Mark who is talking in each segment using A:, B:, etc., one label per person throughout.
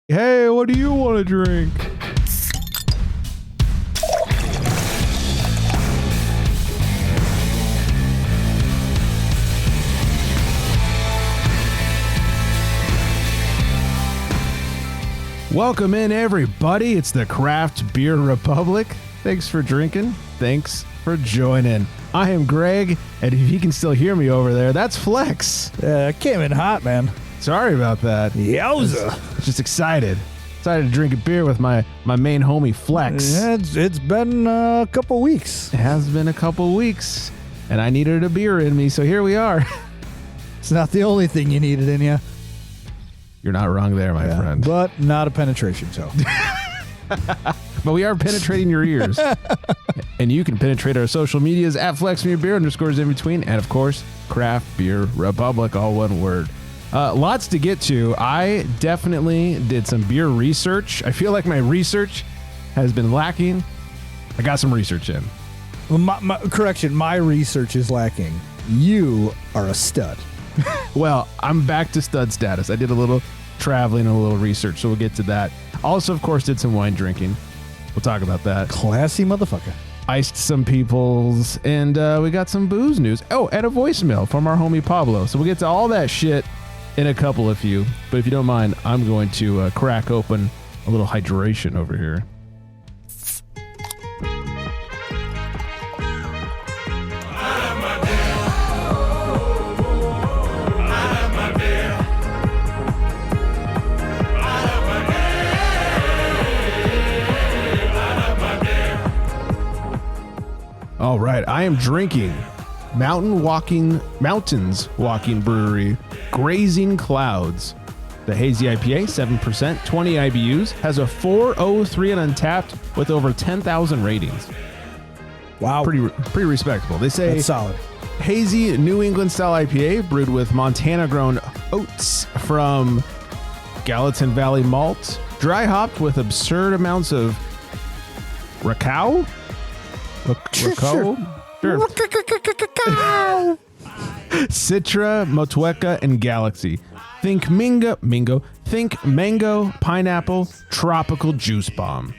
A: Hey, what do you want to drink? Welcome in, everybody. It's the Craft Beer Republic. Thanks for drinking. Thanks for joining. I am Greg, and if you can still hear me over there, that's Flex.
B: It came in hot, man.
A: Sorry about that.
B: Yowza.
A: Just excited to drink a beer with my main homie Flex.
B: Yeah, it's been a couple weeks.
A: It has been a couple weeks, and I needed a beer in me, so here we are.
B: It's not the only thing you needed in you.
A: You're not wrong there, my friend.
B: But not a penetration toe.
A: But we are penetrating your ears. And you can penetrate our social medias at FlexMeBeer _ in between. And of course, Craft Beer Republic, all one word. Lots to get to. I definitely did some beer research. I feel like my research has been lacking. I got some research in.
B: Well, my research is lacking. You are a stud.
A: Well, I'm back to stud status. I did a little traveling and a little research, so we'll get to that. Also, of course, did some wine drinking. We'll talk about that.
B: Classy motherfucker.
A: Iced some peoples, and we got some booze news. Oh, and a voicemail from our homie Pablo. So we'll get to all that shit in a couple of you. But if you don't mind, I'm going to crack open a little hydration over here. All right, I am drinking Mountains Walking Brewery Grazing Clouds. The hazy IPA, 7%, 20 IBUs, has a 4.03 on Untapped with over 10,000 ratings.
B: Wow.
A: Pretty respectable. They say
B: that's solid.
A: Hazy New England style IPA brewed with Montana grown oats from Gallatin Valley malt, dry hopped with absurd amounts of Racao? Sure. Citra, Motueka, and Galaxy. Think mango, pineapple, tropical juice bomb.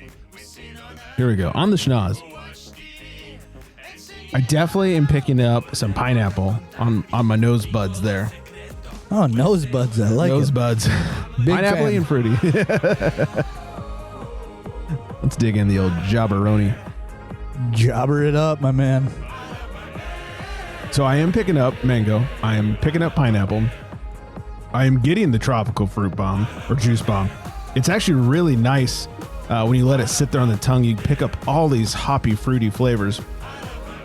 A: Here we go. On the schnoz. I definitely am picking up some pineapple on my nose buds there.
B: Oh, nose buds. I like
A: nose
B: it.
A: buds. Pineapple and fruity. Let's dig in the old jabberoni.
B: Jobber it up, my man.
A: So I am picking up mango. I am picking up pineapple. I am getting the tropical fruit bomb or juice bomb. It's actually really nice when you let it sit there on the tongue. You pick up all these hoppy, fruity flavors.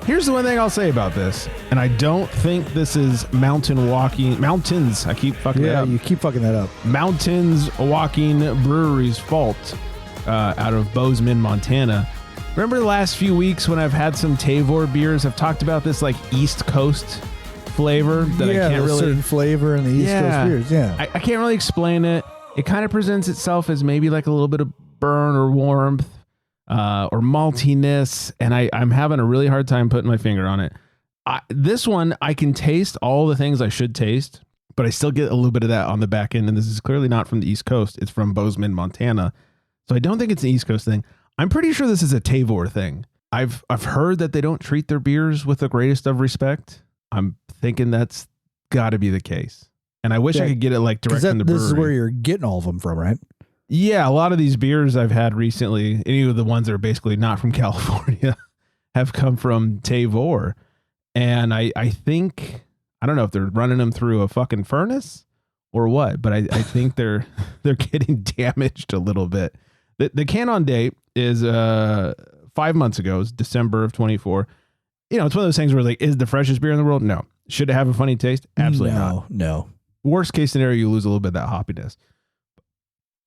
A: Here's the one thing I'll say about this, and I don't think this is Mountains. I keep fucking that up.
B: Yeah, you keep fucking that up.
A: Mountains Walking Brewery's fault out of Bozeman, Montana. Remember the last few weeks when I've had some Tavor beers? I've talked about this like East Coast flavor that I can't really
B: certain flavor in the East Coast beers. Yeah,
A: I can't really explain it. It kind of presents itself as maybe like a little bit of burn or warmth or maltiness, and I'm having a really hard time putting my finger on it. This one I can taste all the things I should taste, but I still get a little bit of that on the back end. And this is clearly not from the East Coast; it's from Bozeman, Montana. So I don't think it's an East Coast thing. I'm pretty sure this is a Tavor thing. I've heard that they don't treat their beers with the greatest of respect. I'm thinking that's got to be the case. And I wish I could get it like direct from the brewery.
B: This is where you're getting all of them from, right?
A: Yeah, a lot of these beers I've had recently, any of the ones that are basically not from California, have come from Tavor. And I think, I don't know if they're running them through a fucking furnace or what, but I think they're getting damaged a little bit. The can on date is 5 months ago. It's December of 24. You know, it's one of those things where like, is the freshest beer in the world? No. Should it have a funny taste? Absolutely not.
B: No.
A: Worst case scenario, you lose a little bit of that hoppiness.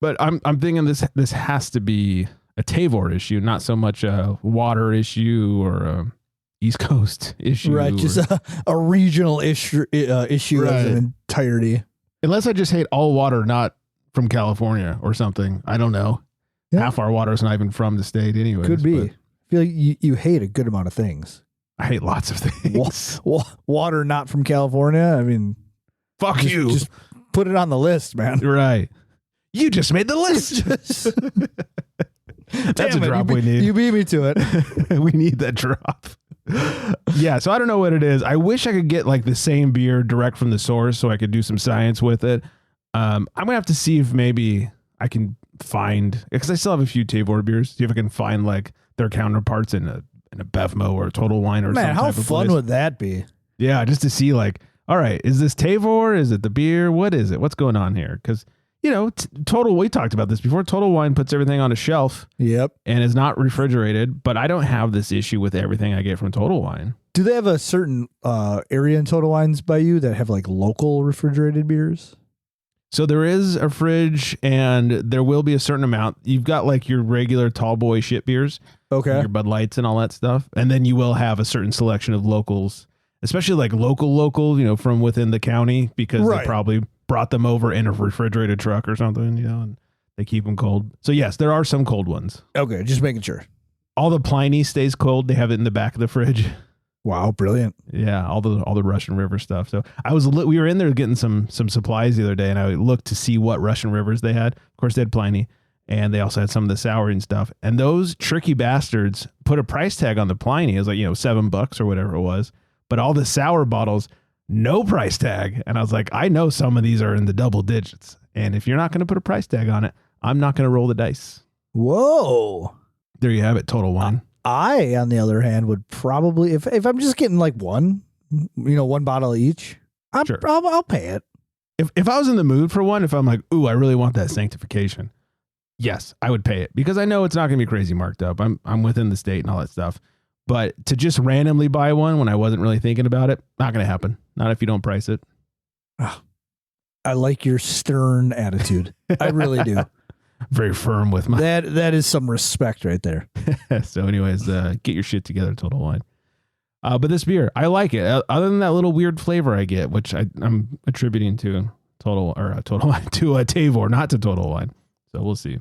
A: But I'm thinking this has to be a Tavor issue, not so much a water issue or a East Coast issue.
B: Right, just a regional issue as an entirety.
A: Unless I just hate all water not from California or something. I don't know. Yeah. Half our water is not even from the state anyway.
B: Could be. I feel like you hate a good amount of things.
A: I hate lots of things.
B: Water not from California? I mean...
A: Fuck you.
B: Just put it on the list, man.
A: Right. You just made the list. That's a drop we need.
B: You beat me to it.
A: We need that drop. Yeah, so I don't know what it is. I wish I could get like the same beer direct from the source so I could do some science with it. I'm gonna have to see if maybe I can find, because I still have a few Tavor beers. See if I can find like their counterparts in a Bevmo or a Total Wine or something.
B: Man, how fun would that be?
A: Yeah, just to see like, all right, is this Tavor? Is it the beer? What is it? What's going on here? Because we talked about this before. Total Wine puts everything on a shelf.
B: Yep.
A: And is not refrigerated, but I don't have this issue with everything I get from Total Wine.
B: Do they have a certain area in Total Wines by you that have like local refrigerated beers?
A: So there is a fridge and there will be a certain amount. You've got like your regular tall boy shit beers.
B: Okay.
A: Your Bud Lights and all that stuff. And then you will have a certain selection of locals, especially like local, from within the county, because they probably brought them over in a refrigerated truck or something, and they keep them cold. So yes, there are some cold ones.
B: Okay, just making sure.
A: All the Pliny stays cold. They have it in the back of the fridge.
B: Wow, brilliant.
A: Yeah, all the Russian River stuff. So we were in there getting some supplies the other day, and I looked to see what Russian Rivers they had. Of course, they had Pliny, and they also had some of the sour and stuff. And those tricky bastards put a price tag on the Pliny. It was like, $7 or whatever it was. But all the sour bottles, no price tag. And I was like, I know some of these are in the double digits. And if you're not going to put a price tag on it, I'm not going to roll the dice.
B: Whoa.
A: There you have it, Total Wine.
B: I, on the other hand, would probably, if I'm just getting like one bottle each, I'll pay it.
A: If I was in the mood for one, if I'm like, ooh, I really want that sanctification, yes, I would pay it, because I know it's not going to be crazy marked up. I'm within the state and all that stuff. But to just randomly buy one when I wasn't really thinking about it, not going to happen. Not if you don't price it.
B: Oh, I like your stern attitude. I really do.
A: Very firm with my...
B: That is some respect right there.
A: So anyways, get your shit together, Total Wine. But this beer, I like it. Other than that little weird flavor I get, which I'm attributing to Total Wine, to a Tavor, not to Total Wine. So we'll see.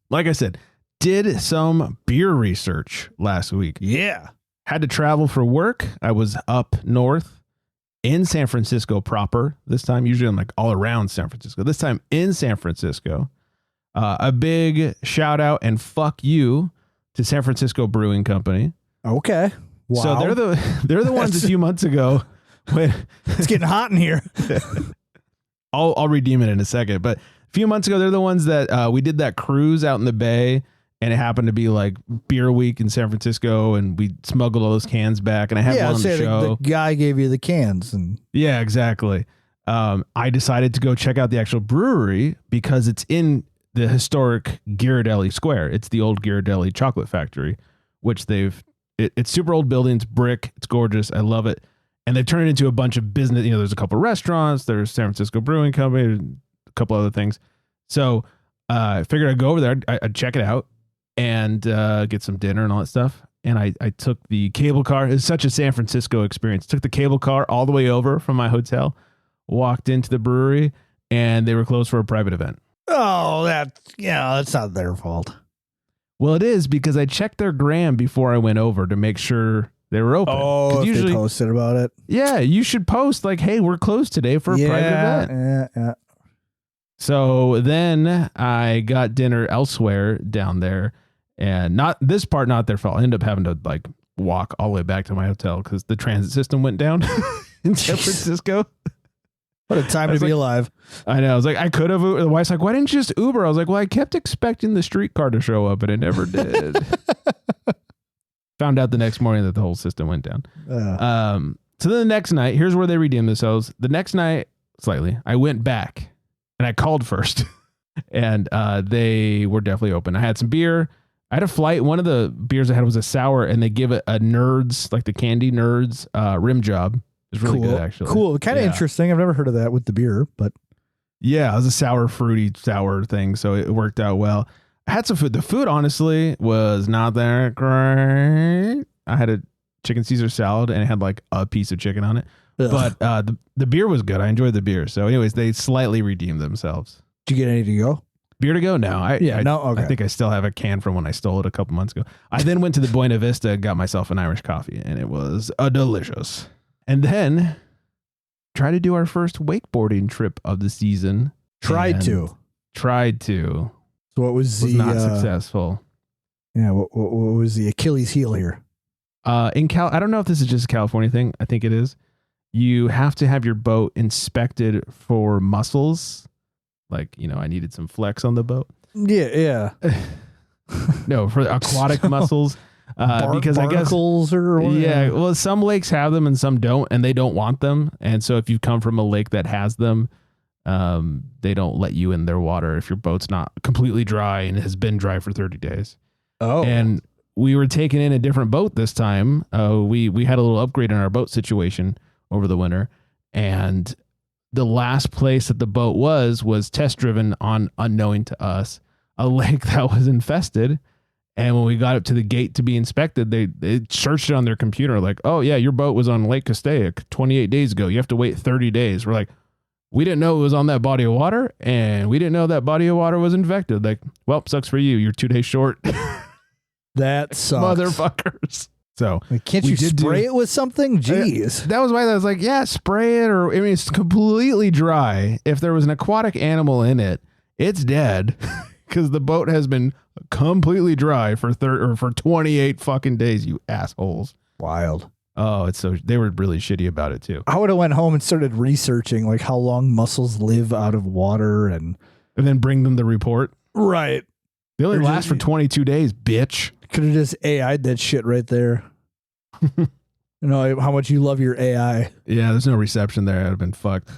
A: Like I said, did some beer research last week.
B: Yeah.
A: Had to travel for work. I was up north in San Francisco proper. This time, usually I'm like all around San Francisco. This time in San Francisco. A big shout out and fuck you to San Francisco Brewing Company.
B: Okay. Wow.
A: So they're the ones a few months ago when
B: it's getting hot in here.
A: I'll redeem it in a second. But a few months ago, they're the ones that we did that cruise out in the Bay. And it happened to be like beer week in San Francisco, and we smuggled all those cans back. And I had one on the show.
B: The guy gave you the cans, and
A: yeah, exactly. I decided to go check out the actual brewery because it's in the historic Ghirardelli Square. It's the old Ghirardelli chocolate factory, which it's super old building. It's brick. It's gorgeous. I love it. And they've turned it into a bunch of business. There's a couple of restaurants. There's San Francisco Brewing Company, a couple other things. So I figured I'd go over there. I'd check it out and get some dinner and all that stuff. And I took the cable car. It's such a San Francisco experience. Took the cable car all the way over from my hotel, walked into the brewery, and they were closed for a private event.
B: Oh, that's not their fault.
A: Well, it is, because I checked their gram before I went over to make sure they were open.
B: Oh, if
A: usually
B: they posted about it.
A: Yeah, you should post like, hey, we're closed today for a private event.
B: Yeah.
A: So then I got dinner elsewhere down there, and not their fault. I ended up having to like walk all the way back to my hotel because the transit system went down in San Francisco.
B: What a time to be alive.
A: I know. I was like, I could have. The wife's like, why didn't you just Uber? I was like, well, I kept expecting the streetcar to show up, and it never did. Found out the next morning that the whole system went down. So then the next night, here's where they redeemed themselves. The next night, I went back. And I called first, and they were definitely open. I had some beer. I had a flight. One of the beers I had was a sour, and they give it a Nerds, like the candy Nerds rim job. It's really good, actually.
B: Cool. Kind of interesting. I've never heard of that with the beer, but
A: yeah, it was a sour, fruity, sour thing, so it worked out well. I had some food. The food, honestly, was not that great. I had a chicken Caesar salad, and it had like a piece of chicken on it. Ugh. But the beer was good. I enjoyed the beer. So anyways, they slightly redeemed themselves.
B: Did you get any to go?
A: Beer to go? No.
B: Okay.
A: I think I still have a can from when I stole it a couple months ago. I then went to the Buena Vista and got myself an Irish coffee, and it was delicious. And then tried to do our first wakeboarding trip of the season.
B: Tried to.
A: tried to.
B: So what was
A: not successful.
B: Yeah, what was the Achilles heel here?
A: I don't know if this is just a California thing. I think it is. You have to have your boat inspected for mussels. Like, I needed some flex on the boat.
B: Yeah.
A: No, for aquatic mussels. Because I guess well, some lakes have them and some don't, and they don't want them. And so if you come from a lake that has them, they don't let you in their water if your boat's not completely dry and has been dry for 30 days.
B: Oh,
A: and we were taking in a different boat this time. We had a little upgrade in our boat situation over the winter, and the last place that the boat was test driven on, unknowing to us, a lake that was infested. And when we got up to the gate to be inspected, they searched it on their computer like, oh yeah, your boat was on Lake Castaic 28 days ago. You have to wait 30 days. We're like, we didn't know it was on that body of water, and we didn't know that body of water was infected. Like, well, sucks for you. You're 2 days short.
B: That sucks.
A: Motherfuckers. So
B: like, can't you spray it with something? Jeez.
A: That was why I was like, yeah, spray it. Or, I mean, it's completely dry. If there was an aquatic animal in it, it's dead because the boat has been completely dry for 28 fucking days, you assholes.
B: Wild.
A: Oh, they were really shitty about it too.
B: I would have went home and started researching like how long mussels live out of water and
A: then bring them the report.
B: Right.
A: They only last for 22 days, bitch.
B: Could have just AI'd that shit right there. You know how much you love your AI.
A: Yeah, there's no reception there. I'd have been fucked.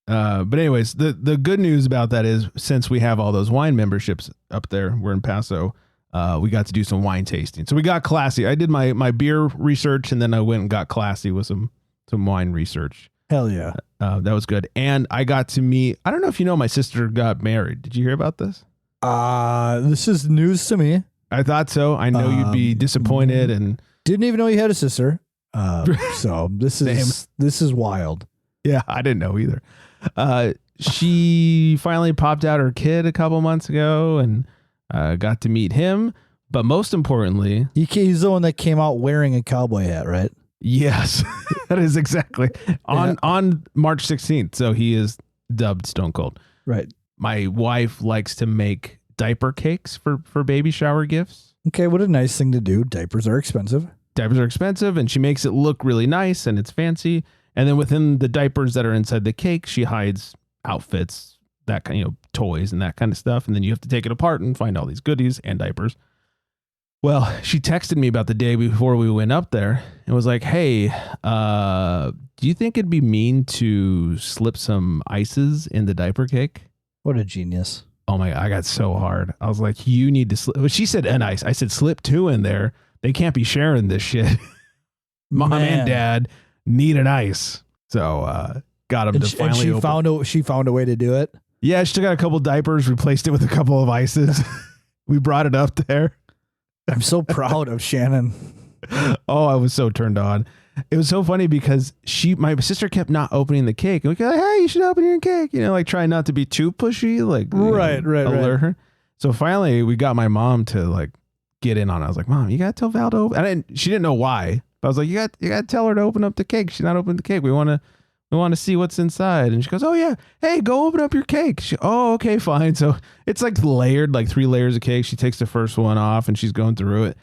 A: But anyways, the good news about that is since we have all those wine memberships up there, we're in Paso, we got to do some wine tasting. So we got classy. I did my beer research, and then I went and got classy with some wine research.
B: Hell yeah.
A: That was good. And I got to meet, I don't know if you know, my sister got married. Did you hear about this?
B: This is news to me.
A: I thought so. I know you'd be disappointed and
B: didn't even know you had a sister. So this is wild.
A: Yeah, I didn't know either. She finally popped out her kid a couple months ago and got to meet him. But most importantly,
B: he's the one that came out wearing a cowboy hat, right?
A: Yes, that is exactly on March 16th. So he is dubbed Stone Cold.
B: Right.
A: My wife likes to make diaper cakes for baby shower gifts.
B: Okay, what a nice thing to do. Diapers are expensive.
A: And she makes it look really nice and it's fancy. And then within the diapers that are inside the cake, she hides outfits, that kind, toys and that kind of stuff. And then you have to take it apart and find all these goodies and diapers. Well, she texted me about the day before we went up there and was like, hey, do you think it'd be mean to slip some ices in the diaper cake?
B: What a genius.
A: Oh my God, I got so hard. I was like, you need to slip. Well, she said an ice. I said, slip 2 in there. They can't be sharing this shit. Mom and dad need an ice. So got them to finally open.
B: She found a way to do it.
A: Yeah, she took out a couple diapers, replaced it with a couple of ices. We brought it up there.
B: I'm so proud of Shannon.
A: Oh, I was so turned on. It was so funny because my sister kept not opening the cake. And we go, like, hey, you should open your cake. Trying not to be too pushy,
B: right.
A: alert her. So finally, we got my mom to get in on it. I was like, Mom, you gotta tell Val to open. And she didn't know why, but I was like, you got to tell her to open up the cake. She's not opening the cake. We want to see what's inside. And she goes, oh yeah, hey, go open up your cake. Oh, okay, fine. So it's layered, 3 layers of cake. She takes the first one off and she's going through it.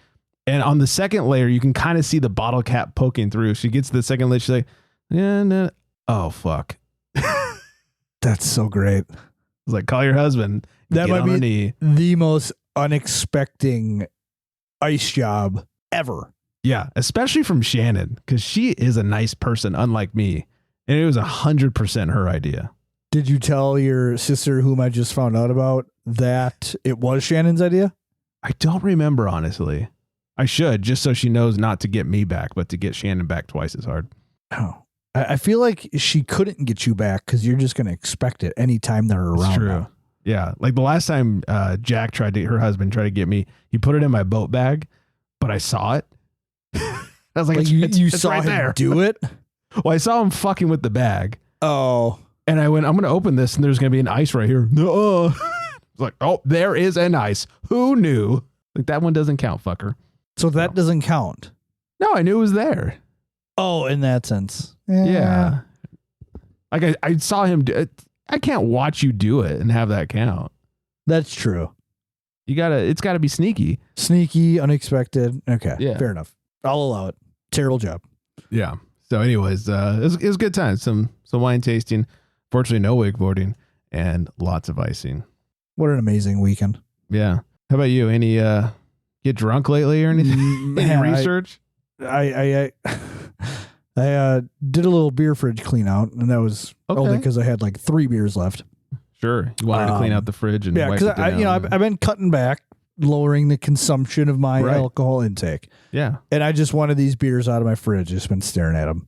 A: And on the second layer, you can kind of see the bottle cap poking through. She gets to the second layer. She's like, yeah, no. Oh, fuck.
B: That's so great.
A: I was like, call your husband.
B: That might be the most unexpected ice job ever.
A: Yeah, especially from Shannon, because she is a nice person, unlike me. And it was 100% her idea.
B: Did you tell your sister, whom I just found out about, that it was Shannon's idea?
A: I don't remember, honestly. I should, just so she knows not to get me back, but to get Shannon back twice as hard.
B: Oh, I feel like she couldn't get you back because you're just going to expect it anytime they're around.
A: It's true.
B: Now.
A: Yeah. Like the last time Jack her husband tried to get me, he put it in my boat bag, but I saw it. I was like,
B: you
A: it's
B: saw
A: right
B: him
A: there.
B: Do it?
A: Well, I saw him fucking with the bag.
B: Oh.
A: And I went, I'm going to open this and there's going to be an ice right here. No. It's like, oh, there is an ice. Who knew? That one doesn't count, fucker.
B: So that doesn't count.
A: No, I knew it was there.
B: Oh, in that sense.
A: Yeah. I saw him do it. I can't watch you do it and have that count.
B: That's true.
A: It's gotta be sneaky.
B: Sneaky, unexpected. Okay.
A: Yeah.
B: Fair enough. I'll allow it. Terrible job.
A: Yeah. So anyways, it was a good time. Some wine tasting, fortunately no wakeboarding, and lots of icing.
B: What an amazing weekend.
A: Yeah. How about you? Any get drunk lately or anything? Any research?
B: I did a little beer fridge clean out, and that was only because I had like 3 beers left.
A: Sure. You wanted to clean out the fridge and wipe it down.
B: I've been cutting back, lowering the consumption of my alcohol intake.
A: Yeah.
B: And I just wanted these beers out of my fridge. Just been staring at them.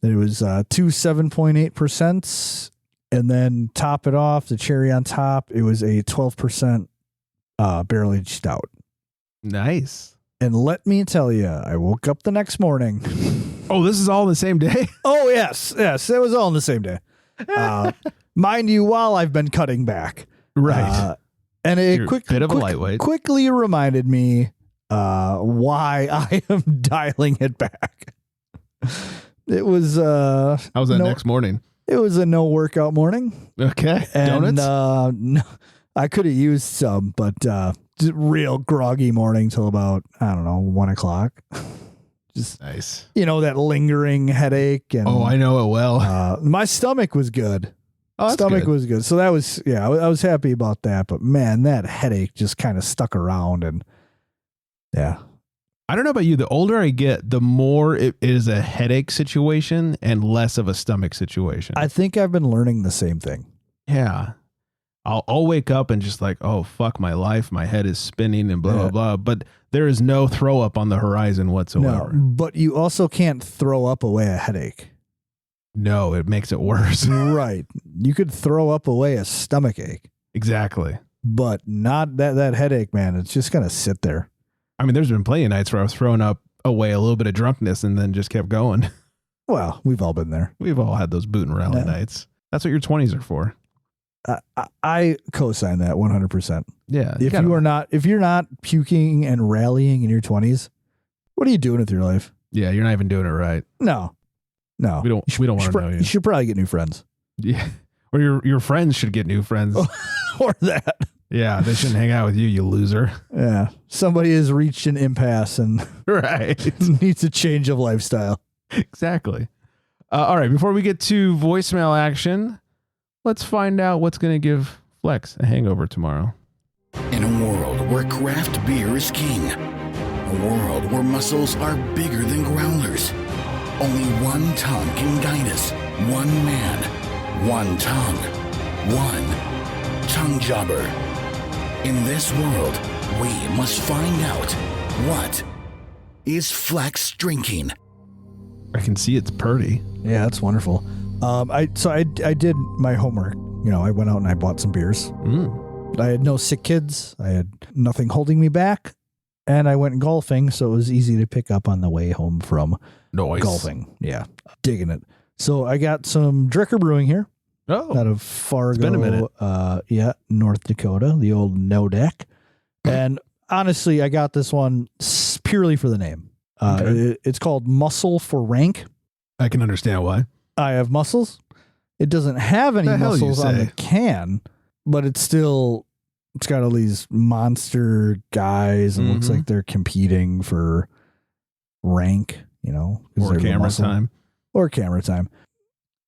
B: And it was 2 7.8%. And then top it off, the cherry on top, it was a 12% barrel aged stout.
A: Nice.
B: And let me tell you, I woke up the next morning.
A: Oh, this is all the same day?
B: Oh, yes. Yes, it was all on the same day. Mind you, while I've been cutting back.
A: Right.
B: And it
A: bit of a lightweight.
B: Quickly reminded me why I am dialing it back. It was...
A: How was that next morning?
B: It was a no workout morning.
A: Okay.
B: And,
A: donuts?
B: No, I could have used some, but just real groggy morning till about, 1 o'clock. Just
A: nice.
B: That lingering headache. And
A: I know it well.
B: My stomach was good.
A: Oh,
B: stomach was good. So that was, I was happy about that. But man, that headache just kind of stuck around. And yeah.
A: I don't know about you. The older I get, the more it is a headache situation and less of a stomach situation.
B: I think I've been learning the same thing.
A: Yeah. I'll wake up and just like, oh, fuck my life. My head is spinning and blah, blah, blah. But there is no throw up on the horizon whatsoever.
B: No, but you also can't throw up away a headache.
A: No, it makes it worse.
B: Right. You could throw up away a stomach ache.
A: Exactly.
B: But not that headache, man. It's just going to sit there.
A: I mean, there's been plenty of nights where I was throwing up away a little bit of drunkenness and then just kept going.
B: Well, we've all been there.
A: We've all had those boot and rally nights. That's what your 20s are for.
B: I co-sign that 100%.
A: Yeah.
B: If you're not puking and rallying in your 20s, what are you doing with your life?
A: Yeah, you're not even doing it right.
B: No.
A: We don't want to know you.
B: You should probably get new friends.
A: Yeah. Or your friends should get new friends.
B: Or that.
A: Yeah, they shouldn't hang out with you loser.
B: Yeah. Somebody has reached an impasse and needs a change of lifestyle.
A: Exactly. All right, before we get to voicemail action, let's find out what's going to give Flex a hangover tomorrow.
C: In a world where craft beer is king, a world where muscles are bigger than growlers, only one tongue can guide us. One man, one tongue, one tongue jobber. In this world, we must find out what is Flex drinking.
A: I can see it's purdy.
B: Yeah, that's wonderful. I did my homework. I went out and I bought some beers. I had no sick kids. I had nothing holding me back. And I went golfing, so it was easy to pick up on the way home from golfing. Yeah, digging it. So I got some Dricker Brewing here.
A: Oh,
B: out of Fargo.
A: It's been a minute.
B: North Dakota, the old No Deck. And honestly, I got this one purely for the name. It's called Muscle for Rank.
A: I can understand why.
B: I have muscles. It doesn't have any muscles on the can, but it's got all these monster guys and looks like they're competing for rank,
A: or camera time.
B: Or camera time.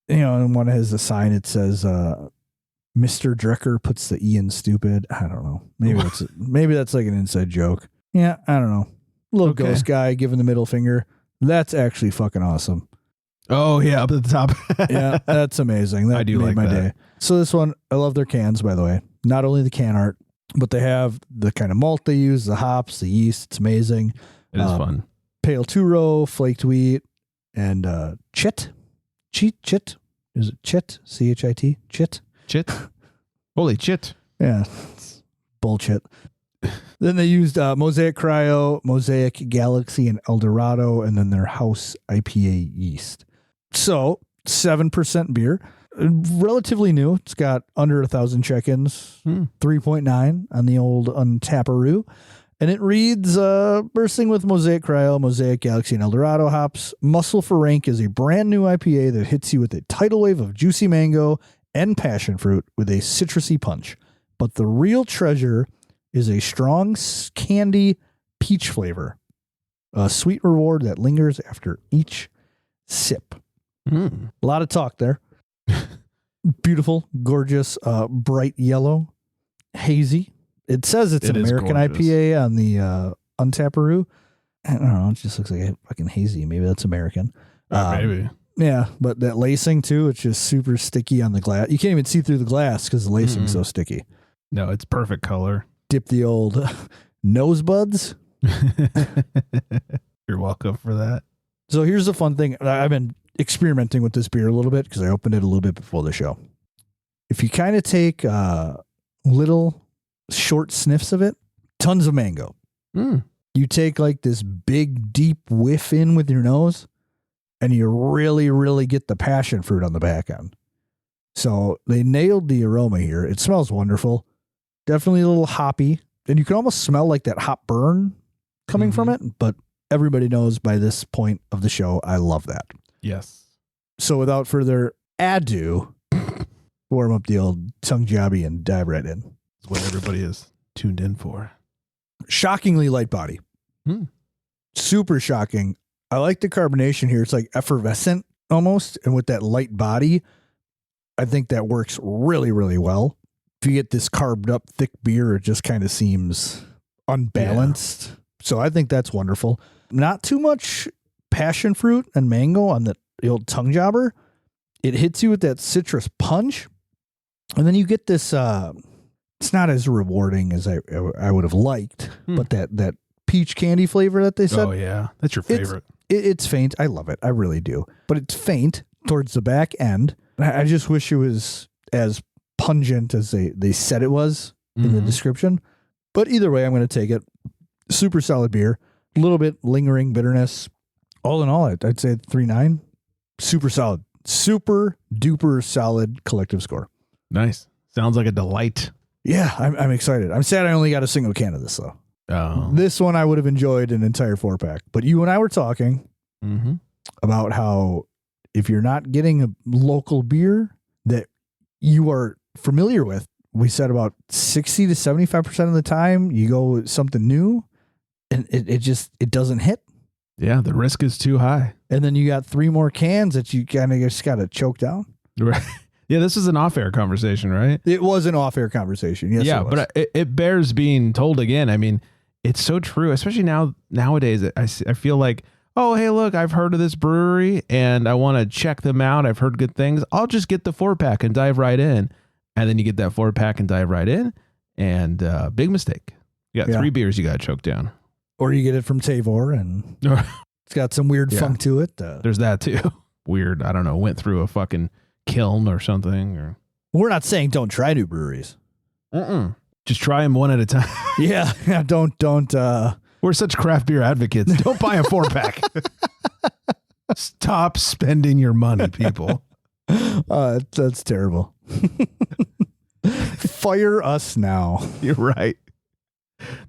B: And one has a sign, it says, Mr. Drecker puts the E in stupid. I don't know. Maybe that's like an inside joke. Yeah, I don't know. Little ghost guy giving the middle finger. That's actually fucking awesome.
A: Oh, yeah, up at the top.
B: Yeah, that's amazing. That
A: I do like
B: my
A: that.
B: day. So this one, I love their cans, by the way. Not only the can art, but they have the kind of malt they use, the hops, the yeast. It's amazing.
A: It is fun.
B: Pale two-row, flaked wheat, and chit. Chit. Is it chit? C-H-I-T? Chit?
A: Chit? Holy chit.
B: Yeah. It's bullshit. Then they used Mosaic Cryo, Mosaic Galaxy, and Eldorado, and then their house IPA yeast. So 7% beer. Relatively new. It's got under 1,000 check-ins. 3.9 on the old Untapperoo. And it reads, bursting with Mosaic Cryo, Mosaic Galaxy, and Eldorado hops. Muscle for Rank is a brand new IPA that hits you with a tidal wave of juicy mango and passion fruit with a citrusy punch. But the real treasure is a strong candy peach flavor. A sweet reward that lingers after each sip. A lot of talk there. Beautiful, gorgeous, bright yellow, hazy. It says it's an American IPA on the Untaparoo. I don't know. It just looks like a fucking hazy. Maybe that's American.
A: Maybe.
B: Yeah, but that lacing too, it's just super sticky on the glass. You can't even see through the glass because the lacing's so sticky.
A: No, it's perfect color.
B: Dip the old nose buds.
A: You're welcome for that.
B: So here's the fun thing. I've been experimenting with this beer a little bit because I opened it a little bit before the show. If you kind of take little short sniffs of it, tons of mango. You take like this big, deep whiff in with your nose, and you really, really get the passion fruit on the back end. So they nailed the aroma here. It smells wonderful. Definitely a little hoppy. And you can almost smell like that hop burn coming from it. But everybody knows by this point of the show, I love that.
A: Yes.
B: So without further ado, warm up the old tongue jobby and dive right in.
A: That's what everybody is tuned in for.
B: Shockingly light body. Super shocking. I like the carbonation here. It's like effervescent almost. And with that light body, I think that works really, really well. If you get this carved up thick beer, it just kind of seems unbalanced. Yeah. So I think that's wonderful. Not too much passion fruit and mango on the old tongue jobber. It hits you with that citrus punch. And then you get this, it's not as rewarding as I would have liked, but that peach candy flavor that they said.
A: Oh, yeah. That's your favorite.
B: It's faint. I love it. I really do. But it's faint towards the back end. I just wish it was as pungent as they said it was in the description. But either way, I'm going to take it. Super solid beer. A little bit lingering bitterness. All in all, I'd say 3.9. Super solid. Super duper solid collective score.
A: Nice. Sounds like a delight.
B: Yeah, I'm excited. I'm sad I only got a single can of this, though.
A: Oh.
B: This one I would have enjoyed an entire 4-pack. But you and I were talking about how if you're not getting a local beer that you are familiar with, we said about 60 to 75% of the time you go with something new and it doesn't hit.
A: Yeah, the risk is too high.
B: And then you got 3 more cans that you kind of just got to choke down.
A: Right. Yeah, this is an off-air conversation, right?
B: It was an off-air conversation. Yes,
A: yeah, but it bears being told again. I mean, it's so true, especially nowadays. I feel like, oh, hey, look, I've heard of this brewery and I want to check them out. I've heard good things. I'll just get the 4-pack and dive right in. And then you get that 4-pack and dive right in. And big mistake. You got 3 beers you got to choke down.
B: Or you get it from Tavor and it's got some weird funk to it.
A: There's that too. Weird. I don't know. Went through a fucking kiln or something. Or
B: we're not saying don't try new breweries.
A: Just try them one at a time.
B: Yeah. Don't.
A: We're such craft beer advocates. Don't buy a 4-pack. Stop spending your money, people.
B: That's terrible. Fire us now.
A: You're right.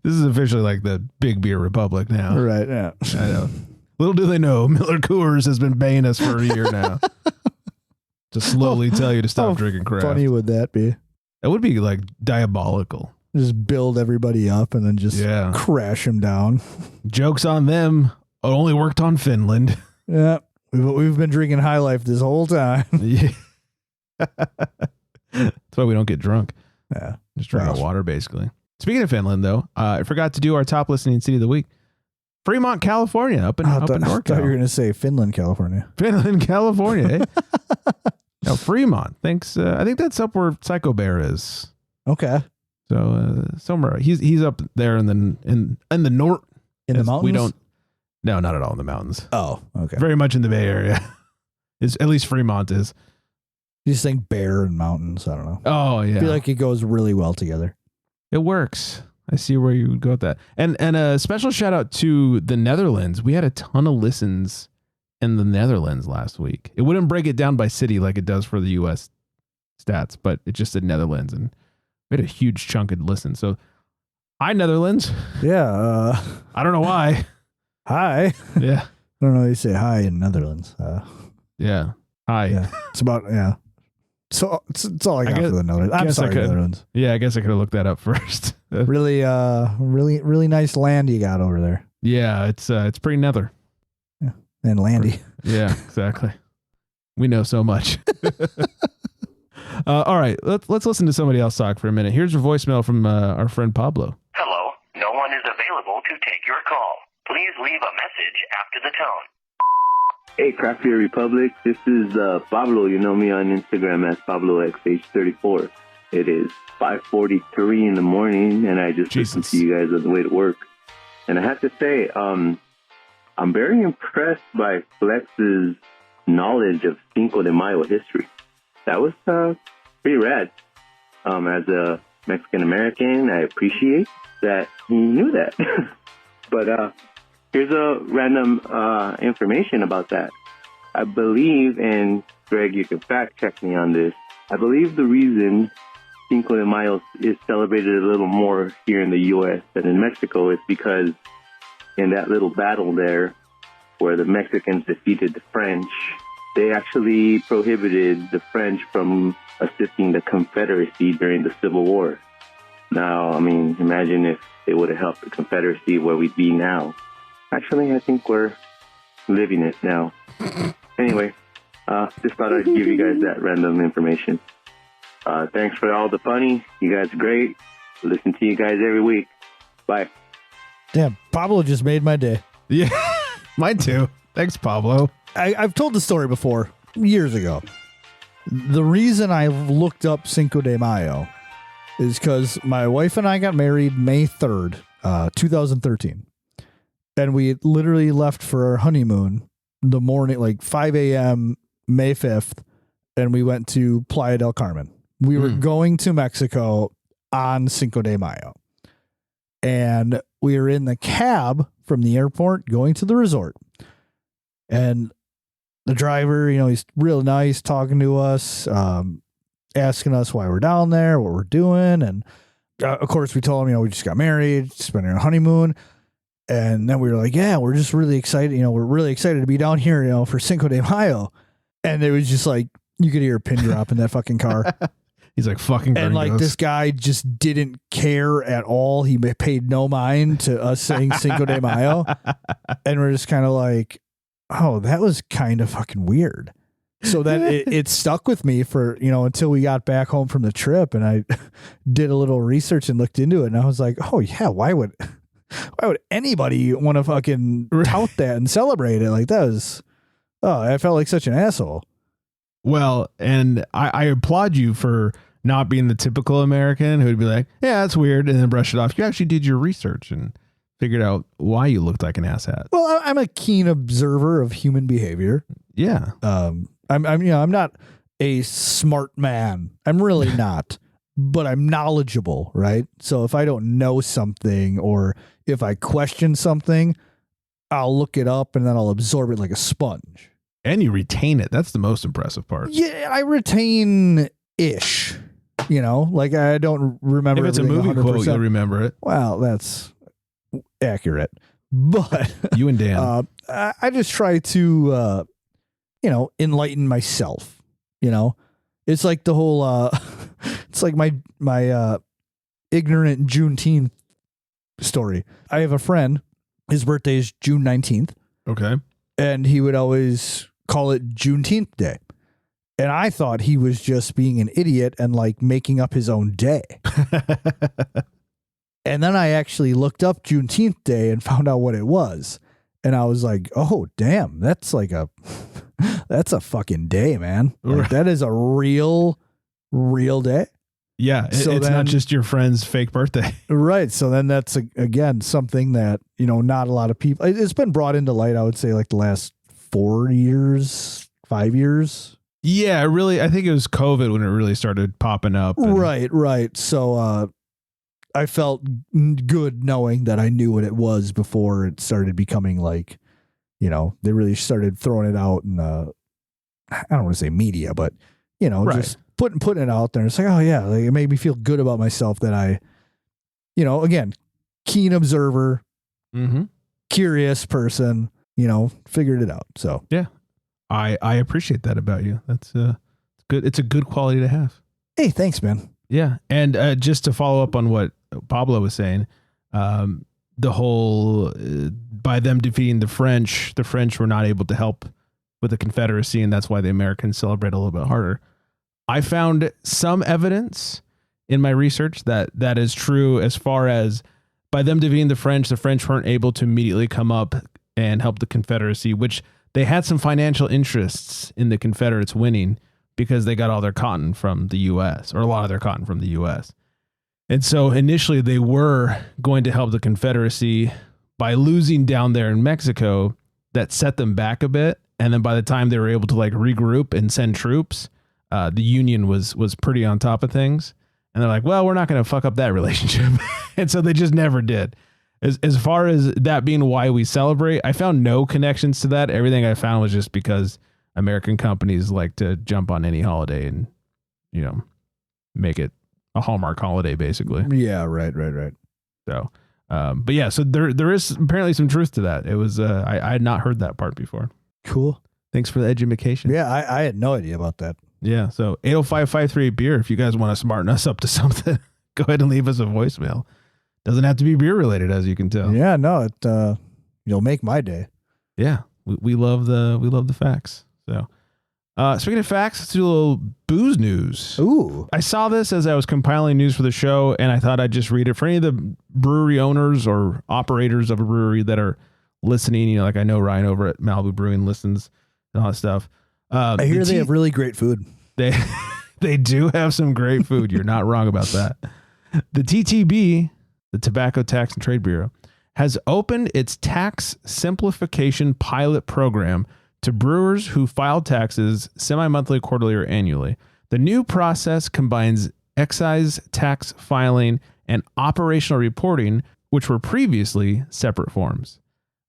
A: This is officially like the Big Beer Republic now.
B: Right, yeah.
A: I know. Little do they know, Miller Coors has been paying us for a year now. To slowly tell you to stop drinking craft.
B: How funny would that be?
A: That would be like diabolical.
B: Just build everybody up and then just crash them down.
A: Joke's on them. It only worked on Finland.
B: Yeah. We've been drinking High Life this whole time.
A: Yeah. That's why we don't get drunk.
B: Yeah.
A: Just drink water, basically. Speaking of Finland, though, I forgot to do our top listening city of the week. Fremont, California, up in NorCal.
B: I thought you were going to say Finland, California.
A: Finland, California. Eh? No, Fremont. Thanks. I think that's up where Psycho Bear is.
B: Okay.
A: So somewhere he's up there in the north.
B: In the mountains?
A: We don't. No, not at all in the mountains.
B: Oh, okay.
A: Very much in the Bay Area. At least Fremont is.
B: You just think bear and mountains. I don't know.
A: Oh yeah.
B: I feel like it goes really well together.
A: It works. I see where you would go with that. And a special shout out to the Netherlands. We had a ton of listens in the Netherlands last week. It wouldn't break it down by city like it does for the US stats, but it just said Netherlands, and we had a huge chunk of listen. So hi, Netherlands.
B: Yeah.
A: I don't know why.
B: Hi.
A: Yeah.
B: I don't know how you say hi in Netherlands.
A: Yeah. Hi.
B: Yeah. It's about, So it's all I got for the Netherlands. I'm sorry, Netherlands.
A: Yeah, I guess I could have looked that up first.
B: Really nice land you got over there.
A: Yeah, it's pretty nether.
B: Yeah, and landy.
A: Yeah, exactly. We know so much. All right, let's listen to somebody else talk for a minute. Here's a voicemail from our friend Pablo.
D: Hello, no one is available to take your call. Please leave a message after the tone.
E: Hey, Craft Beer Republic. This is Pablo. You know me on Instagram as PabloXH34. It is 5:43 in the morning, and I just listened to you guys on the way to work. And I have to say, I'm very impressed by Flex's knowledge of Cinco de Mayo history. That was pretty rad. As a Mexican-American, I appreciate that he knew that. But here's a random information about that. I believe, and Greg, you can fact check me on this, I believe the reason Cinco de Mayo is celebrated a little more here in the U.S. than in Mexico is because in that little battle there where the Mexicans defeated the French, they actually prohibited the French from assisting the Confederacy during the Civil War. Now, I mean, imagine if they would have helped the Confederacy where we'd be now. Actually, I think we're living it now. Anyway, just thought I'd give you guys that random information. Thanks for all the funny. You guys are great. Listen to you guys every week. Bye.
B: Damn, Pablo just made my day.
A: Yeah, mine too. Thanks, Pablo.
B: I've told the story before, years ago. The reason I looked up Cinco de Mayo is because my wife and I got married May 3rd, 2013. And we literally left for our honeymoon the morning, like 5 a.m., May 5th, and we went to Playa del Carmen. We were going to Mexico on Cinco de Mayo. And we were in the cab from the airport going to the resort. And the driver, he's real nice, talking to us, asking us why we're down there, what we're doing. And of course, we told him, we just got married, spending our honeymoon. And then we were like, yeah, we're just really excited. We're really excited to be down here, for Cinco de Mayo. And it was just like, you could hear a pin drop in that fucking car.
A: He's like, fucking gringos.
B: And like, this guy just didn't care at all. He paid no mind to us saying Cinco de Mayo. And we're just kind of like, oh, that was kind of fucking weird. So then it stuck with me for, until we got back home from the trip, and I did a little research and looked into it. And I was like, oh yeah, why would anybody want to fucking tout that and celebrate it? Like, that was, I felt like such an asshole.
A: Well, and I applaud you for not being the typical American who'd be like, yeah, that's weird, and then brush it off. You actually did your research and figured out why you looked like an asshat.
B: Well, I'm a keen observer of human behavior.
A: Yeah.
B: I'm not a smart man. I'm really not, but I'm knowledgeable, right? So if I don't know something, or if I question something, I'll look it up and then I'll absorb it like a sponge.
A: And you retain it. That's the most impressive part.
B: Yeah, I retain-ish. Like, I don't remember.
A: If it's a movie 100%. Quote, you'll remember it.
B: Well, that's accurate. But
A: you and Dan.
B: I just try to, enlighten myself. It's like the whole, it's like my ignorant Juneteenth story. I have a friend, his birthday is June 19th.
A: Okay. And
B: he would always call it Juneteenth Day. And I thought he was just being an idiot and like making up his own day. And then I actually looked up Juneteenth Day and found out what it was. And I was like, oh, damn, that's a fucking day, man. Like, that is a real day.
A: Yeah. It's not just your friend's fake birthday.
B: Right. So then that's, again, something that, not a lot of people, it's been brought into light, I would say, like the last 5 years.
A: Yeah, really. I think it was COVID when it really started popping up.
B: Right. So I felt good knowing that I knew what it was before it started becoming like, they really started throwing it out in I don't want to say media, but, just putting it out there. It's like, oh yeah, like, it made me feel good about myself that I, again, keen observer, curious person, figured it out. So
A: yeah, I appreciate that about you. That's good. It's a good quality to have.
B: Hey, thanks, man.
A: Yeah. And just to follow up on what Pablo was saying, the whole by them defeating the French were not able to help with the Confederacy, and that's why the Americans celebrate a little bit harder. I found some evidence in my research that is true as far as by them defeating the French weren't able to immediately come up and help the Confederacy, which they had some financial interests in the Confederates winning because they got all their cotton from the U.S. or a lot of their cotton from the U.S. And so initially they were going to help the Confederacy by losing down there in Mexico. That set them back a bit. And then by the time they were able to like regroup and send troops, the Union was pretty on top of things. And they're like, well, we're not going to fuck up that relationship. And so they just never did. As far as that being why we celebrate, I found no connections to that. Everything I found was just because American companies like to jump on any holiday and, you know, make it a Hallmark holiday, basically.
B: Yeah, right.
A: So, but yeah, so there is apparently some truth to that. It was, I had not heard that part before.
B: Cool.
A: Thanks for the education.
B: Yeah, I had no idea about that.
A: Yeah. So 805-538 beer. If you guys want to smarten us up to something, go ahead and leave us a voicemail. Doesn't have to be beer related, as you can tell.
B: Yeah, no, you'll make my day.
A: Yeah. We love the facts. So, speaking of facts, let's do a little booze news.
B: Ooh.
A: I saw this as I was compiling news for the show, and I thought I'd just read it for any of the brewery owners or operators of a brewery that are listening. You know, like I know Ryan over at Malibu Brewing listens and all that stuff.
B: I hear they have really great food.
A: They do have some great food. You're not wrong about that. The TTB, the Tobacco Tax and Trade Bureau, has opened its tax simplification pilot program to brewers who file taxes semi-monthly, quarterly, or annually. The new process combines excise tax filing and operational reporting, which were previously separate forms.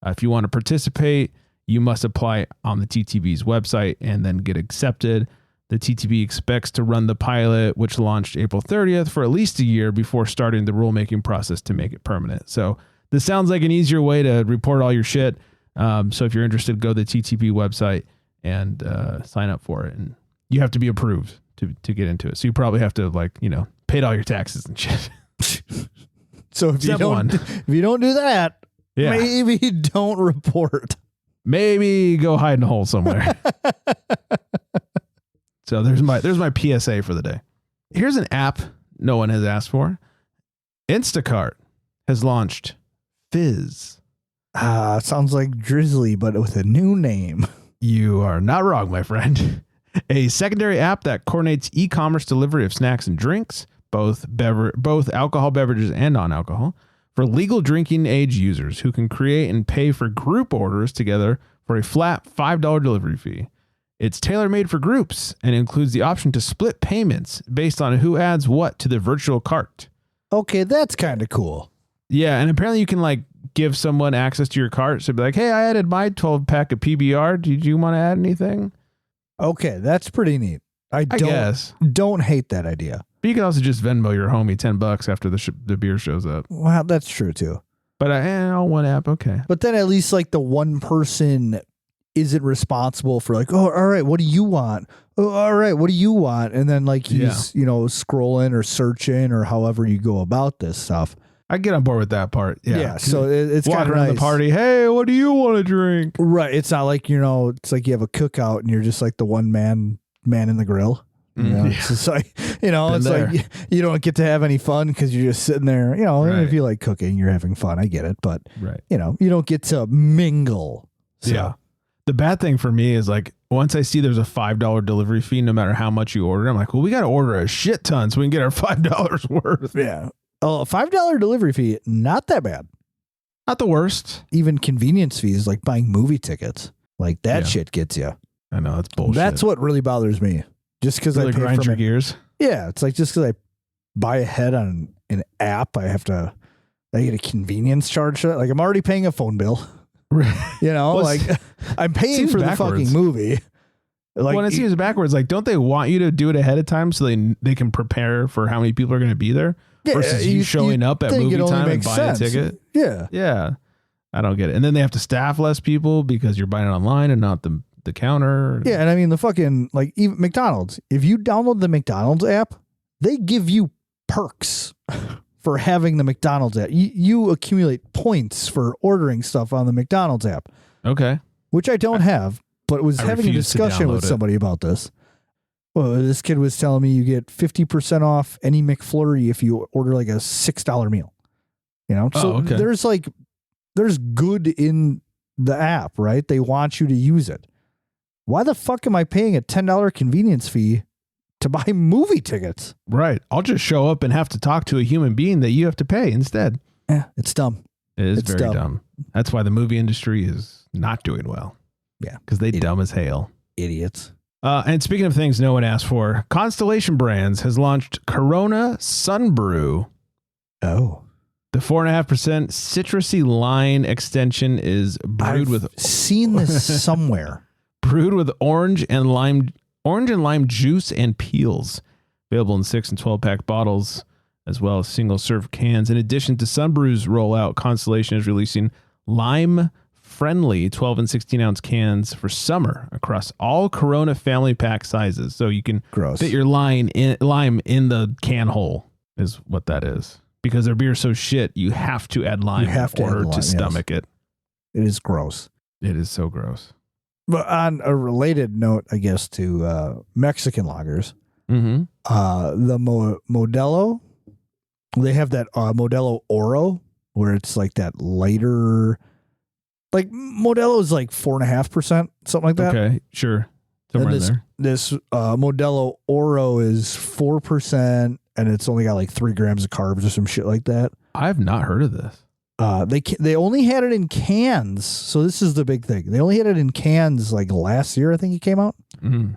A: If you want to participate, you must apply on the TTB's website and then get accepted. The TTB expects to run the pilot, which launched April 30th, for at least a year before starting the rulemaking process to make it permanent. So this sounds like an easier way to report all your shit. So if you're interested, go to the TTB website and sign up for it. And you have to be approved to get into it. So you probably have to, like, you know, paid all your taxes and shit.
B: So if you don't do that,
A: yeah,
B: maybe don't report.
A: Maybe go hide in a hole somewhere. So there's my PSA for the day. Here's an app no one has asked for. Instacart has launched Fizz.
B: Sounds like Drizly, but with a new name.
A: You are not wrong, my friend. A secondary app that coordinates e-commerce delivery of snacks and drinks, both alcohol beverages and non-alcohol, for legal drinking age users who can create and pay for group orders together for a flat $5 delivery fee. It's tailor-made for groups and includes the option to split payments based on who adds what to the virtual cart.
B: Okay, that's kind of cool.
A: Yeah, and apparently you can like give someone access to your cart. So be like, hey, I added my 12-pack of PBR. Did you want to add anything?
B: Okay, that's pretty neat. I guess. Don't hate that idea.
A: But you can also just Venmo your homie $10 after the beer shows up.
B: Well, that's true too.
A: But all one app, okay.
B: But then at least like the one person isn't responsible for like, oh, all right, what do you want? Oh, all right, what do you want? And then like he's, you know, scrolling or searching or however you go about this stuff.
A: I get on board with that part. Yeah.
B: So it's
A: walk
B: kind of
A: around
B: nice.
A: the party. Hey, what do you want to drink?
B: Right. It's not like, you know, it's like you have a cookout and you're just like the one man in the grill. You know, it's just like, you know, it's like you don't get to have any fun because you're just sitting there, you know, if you like cooking, you're having fun. I get it. But, you know, you don't get to mingle. So.
A: Yeah. The bad thing for me is like once I see there's a $5 delivery fee, no matter how much you order, I'm like, well, we got to order a shit ton so we can get our $5 worth.
B: Yeah. Oh, a $5 delivery fee, not that bad.
A: Not the worst.
B: Even convenience fees like buying movie tickets, like that shit gets you.
A: I know, that's bullshit.
B: That's what really bothers me. Just because
A: really
B: I pay
A: grind
B: for
A: your gears.
B: Yeah, it's like just because I buy ahead on an app, I get a convenience charge. Like I'm already paying a phone bill. You know,
A: well,
B: like I'm paying for the fucking movie. Like
A: when it seems backwards, like don't they want you to do it ahead of time so they can prepare for how many people are going to be there versus you showing up at movie time and buying a ticket?
B: Yeah.
A: Yeah. I don't get it. And then they have to staff less people because you're buying it online and not the the counter.
B: Yeah, and I mean the fucking like even McDonald's. If you download the McDonald's app, they give you perks for having the McDonald's app. You accumulate points for ordering stuff on the McDonald's app.
A: Okay.
B: Which I don't have, but was having a discussion with somebody about this. Well, this kid was telling me you get 50% off any McFlurry if you order like a $6 meal. You know, so
A: okay.
B: there's good in the app, right? They want you to use it. Why the fuck am I paying a $10 convenience fee to buy movie tickets?
A: Right. I'll just show up and have to talk to a human being that you have to pay instead.
B: Yeah, it's dumb.
A: It's very dumb. That's why the movie industry is not doing well.
B: Yeah.
A: Because they dumb as hail.
B: Idiots.
A: And speaking of things no one asked for, Constellation Brands has launched Corona Sunbrew.
B: Oh.
A: The 4.5% citrusy line extension is brewed with
B: seen this somewhere.
A: Brewed with orange and lime juice and peels. Available in 6 and 12-pack bottles, as well as single-serve cans. In addition to Sunbrew's rollout, Constellation is releasing lime-friendly 12 and 16-ounce cans for summer across all Corona family pack sizes. So you can fit your lime in the can hole, is what that is. Because their beer is so shit, you have to add lime in order to stomach it.
B: It is gross.
A: It is so gross.
B: But on a related note, I guess, to Mexican lagers, the Modelo, they have that Modelo Oro, where it's like that lighter, like Modelo is like 4.5%, something like that.
A: Okay, sure. Somewhere in there.
B: This Modelo Oro is 4%, and it's only got like 3 grams of carbs or some shit like that.
A: I've not heard of this.
B: They only had it in cans, so this is the big thing. They only had it in cans like last year, I think it came out.
A: Mm.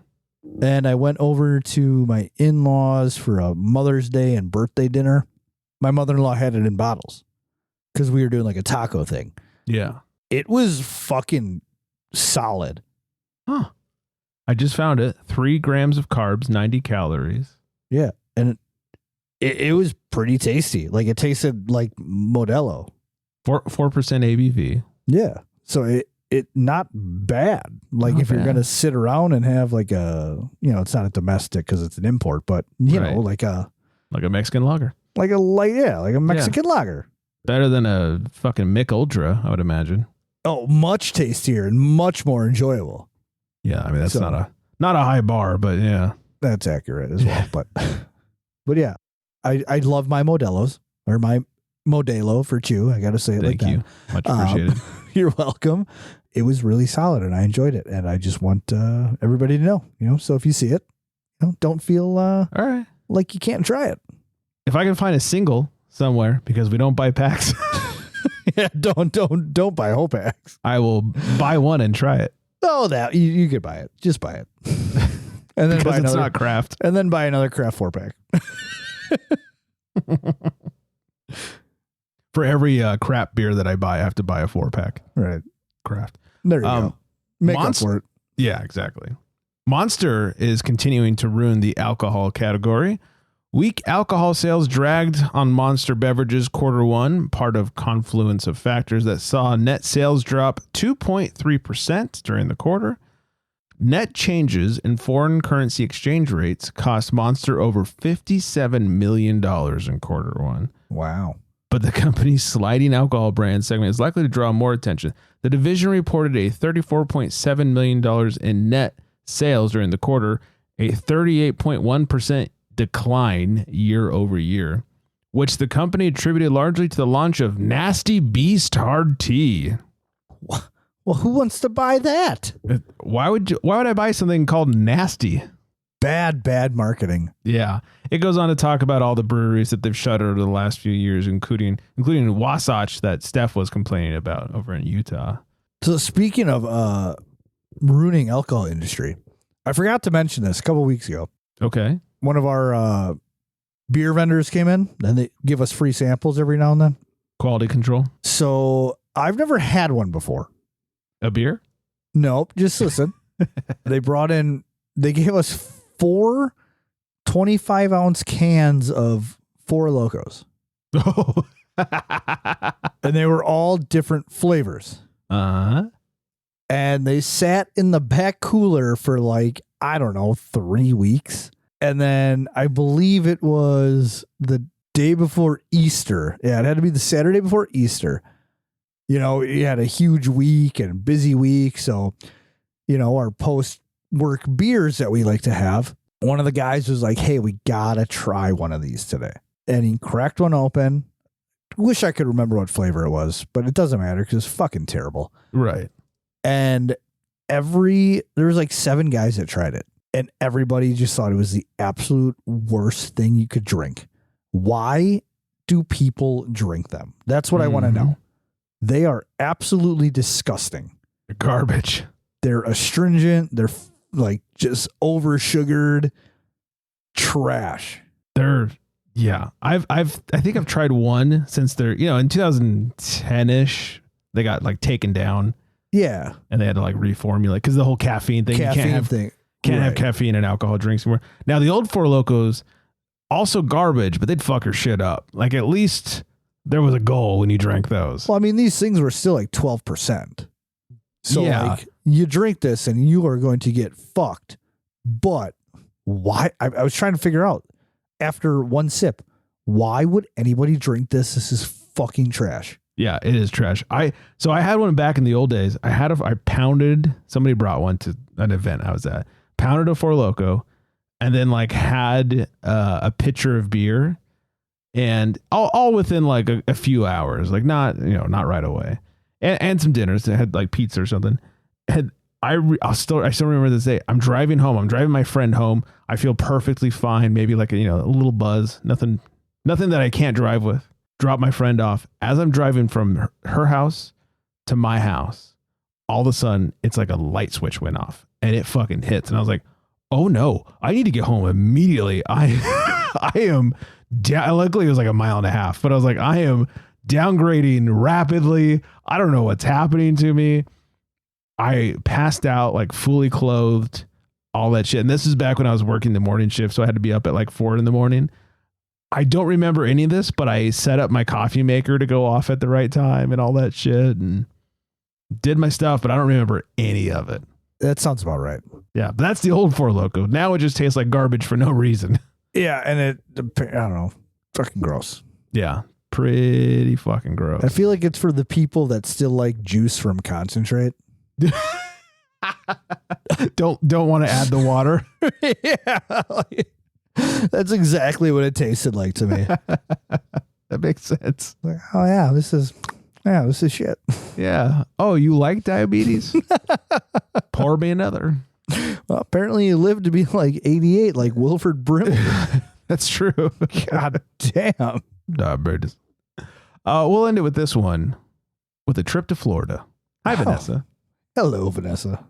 B: And I went over to my in-laws for a Mother's Day and birthday dinner. My mother-in-law had it in bottles because we were doing like a taco thing.
A: Yeah.
B: It was fucking solid.
A: Huh. I just found it. 3 grams of carbs, 90 calories.
B: Yeah. And it was pretty tasty. Like it tasted like Modelo. 4%
A: ABV.
B: Yeah. So it not bad. Like if you're going to sit around and have like a, it's not a domestic because it's an import, but you know, like a
A: Mexican lager.
B: Like a Mexican lager.
A: Better than a fucking Mick Ultra, I would imagine.
B: Oh, much tastier and much more enjoyable.
A: Yeah, I mean that's not a high bar, but yeah.
B: That's accurate as well. But yeah. I love my Modelos, or my Modelo for Chew. I got to say it like that. Thank you.
A: Much appreciated.
B: You're welcome. It was really solid and I enjoyed it. And I just want everybody to know, so if you see it, don't feel
A: all right,
B: like you can't try it.
A: If I can find a single somewhere, because we don't buy packs.
B: Yeah, don't buy whole packs.
A: I will buy one and try it.
B: Oh, that you could buy it. Just buy it. And then
A: because it's not craft.
B: And then buy another craft 4-pack.
A: For every crap beer that I buy, I have to buy a 4-pack.
B: Right.
A: Craft.
B: There you go. Make up for it.
A: Yeah, exactly. Monster is continuing to ruin the alcohol category. Weak alcohol sales dragged on Monster beverages Q1, part of confluence of factors that saw net sales drop 2.3% during the quarter. Net changes in foreign currency exchange rates cost Monster over $57 million in Q1.
B: Wow.
A: But the company's sliding alcohol brand segment is likely to draw more attention. The division reported a $34.7 million in net sales during the quarter, a 38.1% decline year over year, which the company attributed largely to the launch of Nasty Beast Hard Tea.
B: Well, who wants to buy that?
A: Why would I buy something called Nasty?
B: Bad marketing.
A: Yeah. It goes on to talk about all the breweries that they've shuttered over the last few years, including Wasatch that Steph was complaining about over in Utah.
B: So speaking of ruining alcohol industry, I forgot to mention this a couple weeks ago.
A: Okay.
B: One of our beer vendors came in and they give us free samples every now and then.
A: Quality control.
B: So I've never had one before.
A: A beer?
B: Nope. Just listen. They gave us 4 25-ounce cans of Four Locos.
A: Oh.
B: And they were all different flavors.
A: Uh-huh.
B: And they sat in the back cooler for like, I don't know, 3 weeks. And then I believe it was the day before Easter. Yeah, it had to be the Saturday before Easter. You know, you had a huge week and busy week. So, you know, our post-work beers that we like to have, one of the guys was like, hey, we got to try one of these today. And he cracked one open. Wish I could remember what flavor it was, but it doesn't matter because it's fucking terrible.
A: Right.
B: And there was like 7 guys that tried it. And everybody just thought it was the absolute worst thing you could drink. Why do people drink them? That's what I want to know. They are absolutely disgusting.
A: They're garbage.
B: They're astringent. They're like just over sugared trash.
A: Yeah. I think I've tried one since they're, you know, in 2010-ish, they got like taken down.
B: Yeah.
A: And they had to like reformulate because the whole caffeine thing. Can't have caffeine in alcohol drinks anymore. Now the old Four Locos, also garbage, but they'd fuck your shit up. Like at least there was a goal when you drank those.
B: Well, I mean, these things were still like 12%. So
A: yeah.
B: like you drink this and you are going to get fucked. But why? I was trying to figure out after one sip, why would anybody drink this? This is fucking trash.
A: Yeah, it is trash. So I had one back in the old days. I pounded, somebody brought one to an event I was at, pounded a Four Loko, and then like had a pitcher of beer, and all within like a few hours, like not right away, and some dinners. I had like pizza or something. I still remember this day. I'm driving home. I'm driving my friend home. I feel perfectly fine. Maybe like a little buzz. Nothing that I can't drive with. Drop my friend off. As I'm driving from her house to my house, all of a sudden it's like a light switch went off and it fucking hits. And I was like, oh no, I need to get home immediately. I am down. Luckily it was like 1.5 miles, but I was like, I am downgrading rapidly. I don't know what's happening to me. I passed out like fully clothed, all that shit. And this is back when I was working the morning shift. So I had to be up at like 4 a.m. I don't remember any of this, but I set up my coffee maker to go off at the right time and all that shit and did my stuff, but I don't remember any of it.
B: That sounds about right.
A: Yeah, but that's the old Four Loko. Now it just tastes like garbage for no reason.
B: Yeah, and I don't know, fucking gross.
A: Yeah, pretty fucking gross.
B: I feel like it's for the people that still like juice from concentrate.
A: Don't want to add the water.
B: Yeah. That's exactly what it tasted like to me.
A: That makes sense.
B: Like, oh yeah, this is shit.
A: Yeah. Oh, you like diabetes? Pour me another.
B: Well, apparently you lived to be like 88, like Wilford Brimley.
A: That's true.
B: God damn.
A: Diabetes. We'll end it with this one, with a trip to Florida. Hi, Vanessa.
B: Hello, Vanessa.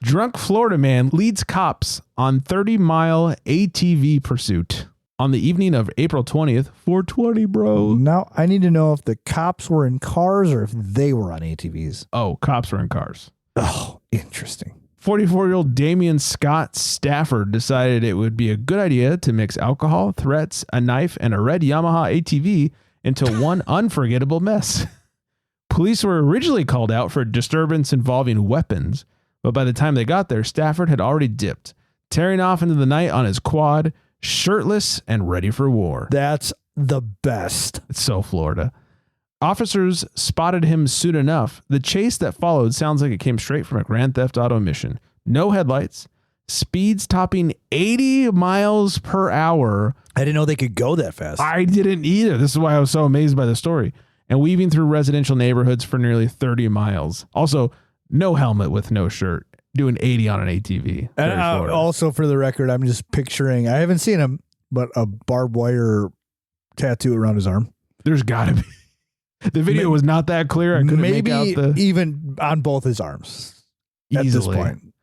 A: Drunk Florida man leads cops on 30-mile ATV pursuit on the evening of April 20th. 420, bro.
B: Now, I need to know if the cops were in cars or if they were on ATVs.
A: Oh, cops were in cars.
B: Oh, interesting.
A: 44-year-old Damian Scott Stafford decided it would be a good idea to mix alcohol, threats, a knife, and a red Yamaha ATV into one unforgettable mess. Police were originally called out for a disturbance involving weapons, but by the time they got there, Stafford had already dipped, tearing off into the night on his quad, shirtless and ready for war.
B: That's the best.
A: It's so Florida. Officers spotted him soon enough. The chase that followed sounds like it came straight from a Grand Theft Auto mission. No headlights, speeds topping 80 miles per hour.
B: I didn't know they could go that fast.
A: I didn't either. This is why I was so amazed by the story. And weaving through residential neighborhoods for nearly 30 miles. Also, no helmet with no shirt, doing 80 on an ATV.
B: And also, for the record, I'm just picturing, I haven't seen him, but a barbed wire tattoo around his arm.
A: There's got to be. The video was not that clear. I couldn't make out
B: even on both his arms
A: easily.
B: At this point.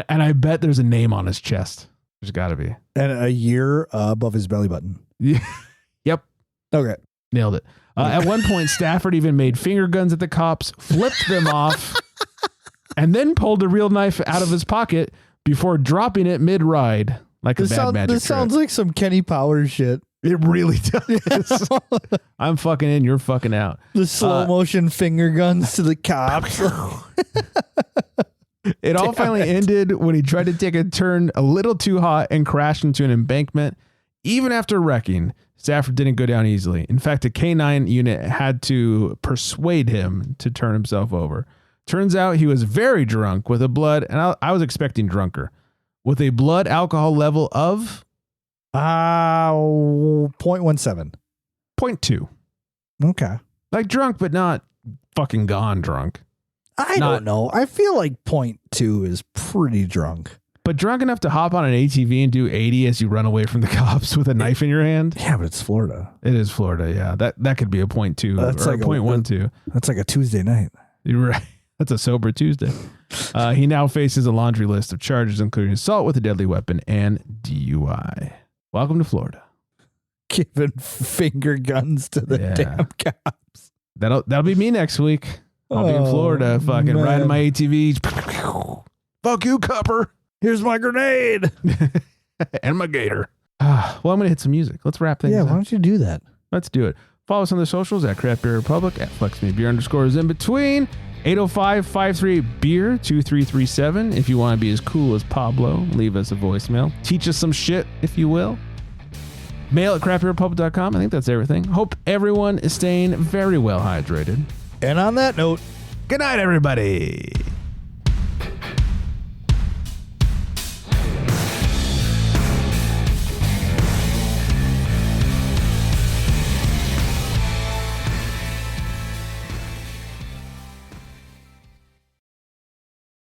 A: And I bet there's a name on his chest. There's got to be.
B: And a year above his belly button.
A: Yep.
B: Okay.
A: Nailed it. At one point, Stafford even made finger guns at the cops, flipped them off, and then pulled a real knife out of his pocket before dropping it mid-ride like a bad magic trick.
B: This sounds like some Kenny Powers shit.
A: It really does. I'm fucking in, you're fucking out.
B: The slow motion finger guns to the cops.
A: It all finally ended when he tried to take a turn a little too hot and crashed into an embankment. Even after wrecking, Stafford didn't go down easily. In fact, a K9 unit had to persuade him to turn himself over. Turns out he was very drunk with a blood, and I was expecting drunker, with a blood alcohol level of
B: 0.17.
A: 0.2.
B: Okay.
A: Like drunk, but not fucking gone drunk.
B: I don't know. I feel like 0.2 is pretty drunk.
A: But drunk enough to hop on an ATV and do 80 as you run away from the cops with a knife in your hand?
B: Yeah, but it's Florida.
A: It is Florida, yeah. That could be a 0.2
B: That's
A: or
B: like
A: a 0.12.
B: That's like a Tuesday night.
A: You're right. That's a sober Tuesday. He now faces a laundry list of charges, including assault with a deadly weapon and DUI. Welcome to Florida.
B: Giving finger guns to the damn cops.
A: That'll be me next week. I'll be in Florida, fucking riding my ATV. Fuck you, copper.
B: Here's my grenade.
A: And my gator. Well, I'm going to hit some music. Let's wrap things up.
B: Why don't you do that?
A: Let's do it. Follow us on the socials at Craft Beer Republic, at FlexMeBeer_ in between. 805-538-BEER-2337. If you want to be as cool as Pablo, leave us a voicemail. Teach us some shit, if you will. Mail at craftbeerrepublic.com. I think that's everything. Hope everyone is staying very well hydrated.
B: And on that note,
A: good night, everybody.